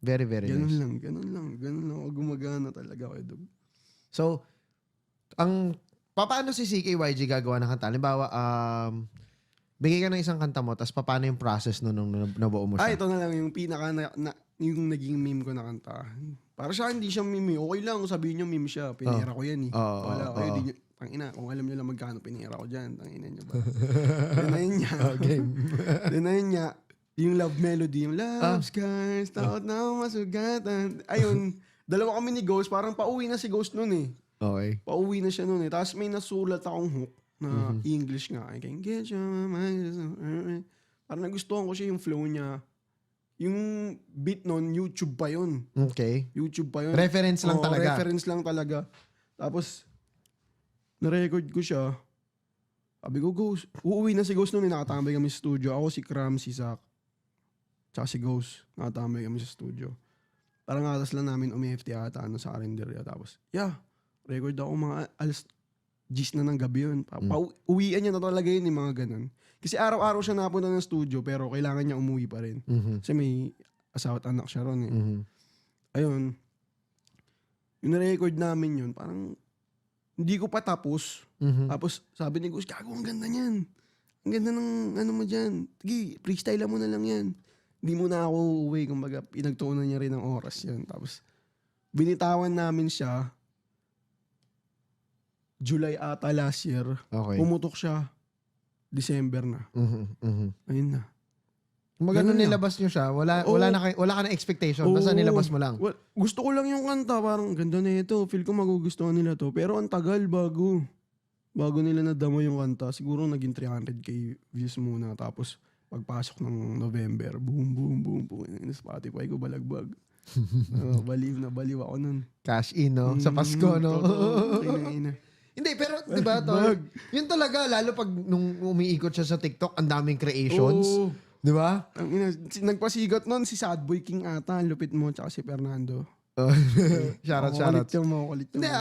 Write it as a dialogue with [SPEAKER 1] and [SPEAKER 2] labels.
[SPEAKER 1] Very, very
[SPEAKER 2] Ganun
[SPEAKER 1] nice.
[SPEAKER 2] Ganun lang ako gumagana talaga kay Dog.
[SPEAKER 1] So, paano si CKYG gagawa ng kanta? Halimbawa, bigay ka ng isang kanta mo, tapos paano yung process nung nabuo mo siya?
[SPEAKER 2] Ito na lang yung pinaka yung naging meme ko na kanta. Para siya hindi siya meme. Okay lang sabihin niyo meme siya. Pinira ko yan eh. Wala kayo. Tangina, kung alam niyo lang magkano pinira ko dyan. Tangina niyo ba? Dinayin niya. Dinayin niya. Yung love melody. Yung love scars. Takot na masugatan. Ayun. Dalawa kami ni Ghost. Parang pauwi na si Ghost nun eh.
[SPEAKER 1] Okay.
[SPEAKER 2] Pauwi na siya nun eh. Tapos may nasulat akong hook na English nga. I can get your mind. Parang nagustuhan ko siya yung flow niya. Yung beat nun, YouTube pa yun.
[SPEAKER 1] Okay.
[SPEAKER 2] YouTube pa yun.
[SPEAKER 1] Reference lang talaga.
[SPEAKER 2] Reference lang talaga. Tapos, na-record ko siya. Sabi ko, Ghost. Uuwi na si Ghost noon. Nakatambay kami sa studio. Ako, si Kram, si Zach. Tsaka si Ghost. Nakatambay kami sa studio. Parang atas lang namin umi-FT ata sa Arenderia. Tapos, record ako mga alas G's na ng gabi yun. Uwian niya na talaga yun yung mga ganun. Kasi araw-araw siya napunta ng studio pero kailangan niya umuwi pa rin. Kasi may asawa at anak siya ron eh. Ayun. Yung na-record namin yun, parang hindi ko pa tapos. Tapos sabi ni Gus, gago, ang ganda niyan. Ang ganda ng ano mo dyan. Sige, freestyle mo na lang yan. Hindi mo na ako uuwi. Kumbaga, pinagtuunan niya rin ng oras yan. Tapos, binitawan namin siya. July ata last year.
[SPEAKER 1] Okay.
[SPEAKER 2] Pumutok siya. December na. Ayun na.
[SPEAKER 1] Magano
[SPEAKER 2] Ganun
[SPEAKER 1] nilabas nyo siya? Wala ka na expectation. Basta nilabas mo lang.
[SPEAKER 2] Well, gusto ko lang yung kanta. Parang ganda na ito. Feel ko magugustuhan nila to. Pero ang tagal bago nila nadamo yung kanta. Siguro naging 300k views muna. Tapos pagpasok ng November, boom, boom, boom, boom. Spotify ko balagbag. Baliw ako nun.
[SPEAKER 1] Cash in, no? Sa Pasko, no?
[SPEAKER 2] Ina.
[SPEAKER 1] Hindi, pero di ba tol? Yun talaga, lalo pag nung umiikot siya sa TikTok, ang daming creations. Di ba?
[SPEAKER 2] Nagpasigat nun si Sadboy King ata. Lupit mo, tsaka si Fernando.
[SPEAKER 1] Shoutout.
[SPEAKER 2] Makulit yung
[SPEAKER 1] Hindi,